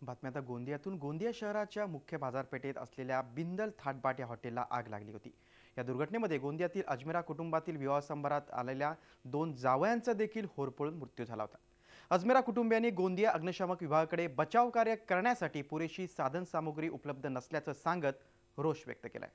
बातम्या आता गोंदियातून। गोंदिया शहराच्या मुख्य बाजारपेठेत असलेल्या बिंदल थाटबाट या हॉटेलला आग लागली होती। या दुर्घटनेमध्ये गोंदियातील अजमेरा कुटुंबातील विवाह समारंभात आलेल्या 2 जावयांचा देखील होरपळून मृत्यू झाला होता। अजमेरा कुटुंबियांनी गोंदिया अग्निशामक विभागाकडे बचाव कार्य करण्यासाठी पुरेशी साधन सामुग्री उपलब्ध नसल्याचं सांगत रोष व्यक्त केलाय।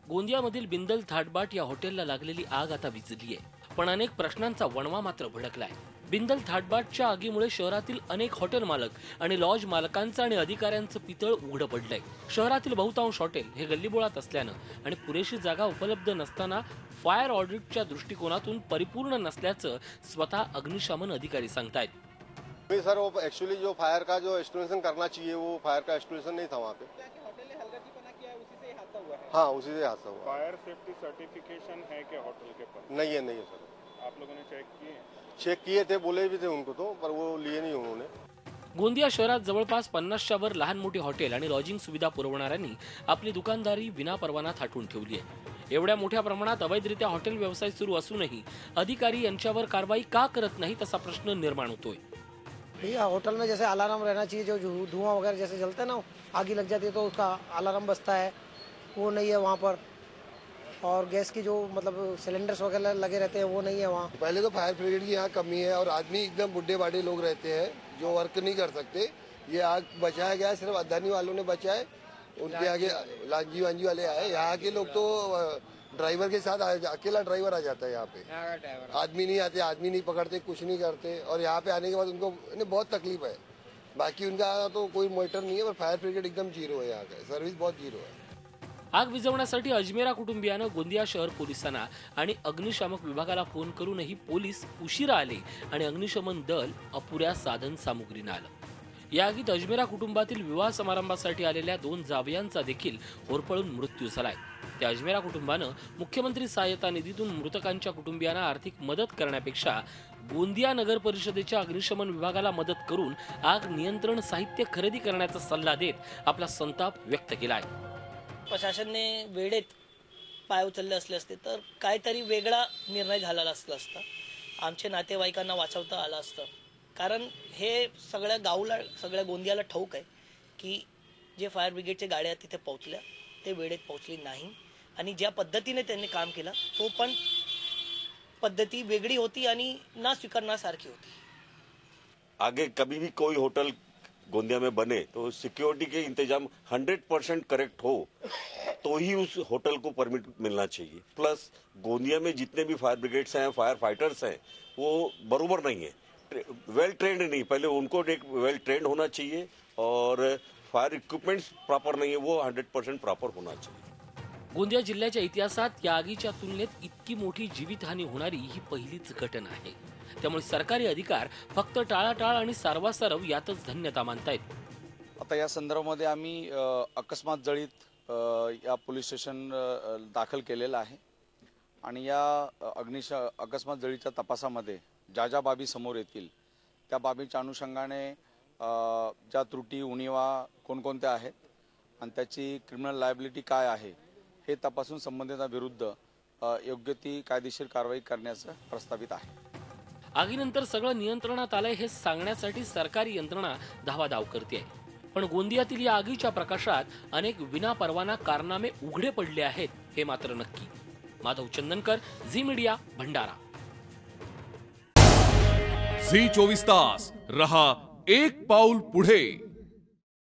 गोंदियामधील बिंदल थाटबाट या हॉटेलला लागलेली आग आता विझली आहे, पण अनेक प्रश्नांचा वणवा मात्र भडकलाय। बिंदल थाटबाटच्या आगीमुळे शहरातील अनेक हॉटेल मालक आणि लॉज मालकांचं आणि अधिकाऱ्यांचं पितळ उघडं पडलंय। शहरातील बहुतांश हॉटेल हे गल्लीबोळात असल्यानं आणि पुरेशी जागा उपलब्ध नसताना फायर ऑडिटच्या दृष्टिकोनातून परिपूर्ण नसल्याचं स्वतः अग्निशमन अधिकारी सांगतायत। नहीं सर, वो एक्चुअली जो फायर का जो एस्टिमेशन करना चाहिए वो फायर का एस्टिमेशन नहीं था वहाँ पे। हाँ, उसी से हादसा हुआ। फायर सेफ्टी सर्टिफिकेशन है क्या होटल के पास? नहीं है सर। आप लोगों ने चेक किए? चेक किए थे, बोले भी थे उनको तो, पर वो लिए नहीं उन्होंने। गोंदिया शहरात जवळपास 50च्या वर लहान मोठी हॉटेल आणि लॉजिंग सुविधा पुरवणाऱ्यांनी आपली दुकानदारी विनापरवाना थाटून ठेवली आहे। एवढ्या मोठ्या प्रमाणात अवैधरित्या हॉटेल व्यवसाय सुरू असूनही अधिकारी यांच्यावर कारवाई का करत नाहीत असा प्रश्न निर्माण होतोय। भैया होटल में जैसे अलार्म रहना चाहिए, जो धुआं वगैरह जैसे जलता है ना, आग लग जाती है तो उसका अलार्म बजता है, वो नहीं है वहाँ पर। और गैस की जो मतलब सिलेंडर्स वगैरह लगे रहते हैं वो नहीं है वहाँ। पहले तो फायर ब्रिगेड की यहाँ कमी है और आदमी एकदम बुढ़े बाढ़े लोग रहते हैं जो वर्क नहीं कर सकते। ये आग बचाया गया सिर्फ अदानी वालों ने बचाए, उनके आगे लांजी वांजी वाले आए। यहाँ के लोग तो ड्राइवर के साथ अकेला ड्राइवर आ जाता है यहाँ पे, आदमी नहीं आते, आदमी नहीं पकड़ते, कुछ नहीं करते। और यहाँ पे आने के बाद उनको बहुत तकलीफ है। बाकी उनका तो कोई मोटर नहीं है, पर फायर ब्रिगेड एकदम जीरो है, यहाँ का सर्विस बहुत जीरो है। आग विझवण्यासाठी अजमेरा कुटुंबियानं गोंदिया शहर पोलिसांना आणि अग्निशामक विभागाला फोन करूनही पोलीस उशिरा आले आणि अग्निशमन दल अपुऱ्या साधन सामुग्रीनं आलं। या आगीत अजमेरा कुटुंबातील विवाह समारंभासाठी आलेल्या 2 जावयांचा देखील होरपळून मृत्यू झालाय। त्या अजमेरा कुटुंबानं मुख्यमंत्री सहायता निधीतून मृतकांच्या कुटुंबियांना आर्थिक मदत करण्यापेक्षा गोंदिया नगर परिषदेच्या अग्निशमन विभागाला मदत करून आग नियंत्रण साहित्य खरेदी करण्याचा सल्ला देत आपला संताप व्यक्त केलाय। प्रशासनाने वेळेत पाय उचलले असले असते तर काहीतरी वेगळा निर्णय झालेला असता, आमच्या नातेवाईकांना वाचवता आलं असतं। कारण हे सगळ्या गावला, सगळ्या गोंदियाला ठाऊक आहे की जे फायर ब्रिगेडच्या गाड्या तिथे पोहोचल्या ते वेळेत पोहोचली नाही आणि ज्या पद्धतीने त्यांनी काम केलं तो पण पद्धती वेगळी होती आणि ना स्वीकारण्यासारखी होती। आगे कभी भी कोई होटल गोंदिया में बने तो सिक्योरिटी के इंतजाम 100% करेक्ट हो तो ही उस होटल को परमिट मिलना चाहिए। प्लस गोंदिया में जितने भी फायर ब्रिगेड्स हैं, फायर फाइटर्स हैं, वो बराबर नहीं है, वेल ट्रेंड नहीं। पहले उनको एक वेल ट्रेंड होना चाहिए और फायर इक्विपमेंट्स प्रॉपर नहीं है, वो 100% प्रॉपर होना चाहिए। गोंदिया जिल्ह्याच्या इतिहासात या आगीच्या तुलनेत इतकी मोठी जीवितहानी होणारी ही पहिलीच घटना आहे। त्यामुळे सरकारी अधिकार फक्त टाळाटाळ आणि सारवासारव यातच धन्यता मानतायत। आता या संदर्भामध्ये आम्ही अकस्मात जळीत या पोलीस स्टेशन दाखल केलेलं आहे आणि या अकस्मात जळीच्या तपासामध्ये ज्या बाबी समोर येतील त्या बाबीच्या अनुषंगाने ज्या त्रुटी उणिवा कोणकोणत्या आहेत आणि त्याची क्रिमिनल लायबिलिटी काय आहे हे तपासून संबंधितांविरुद्ध योग्य ती कायदेशीर कारवाई करण्याचं प्रस्तावित आहे। आगीनंतर सगळं नियंत्रणात आलंय हे सांगण्यासाठी सरकारी यंत्रणा धावाधाव करते, पण गोंदियातील या आगीच्या प्रकाशात अनेक विनापरवाना कारनामे उघडे पडले आहेत हे मात्र नक्की। माधव चंदनकर, झी मीडिया, भंडारा। झी 24 तास रहा एक पाऊल पुढे।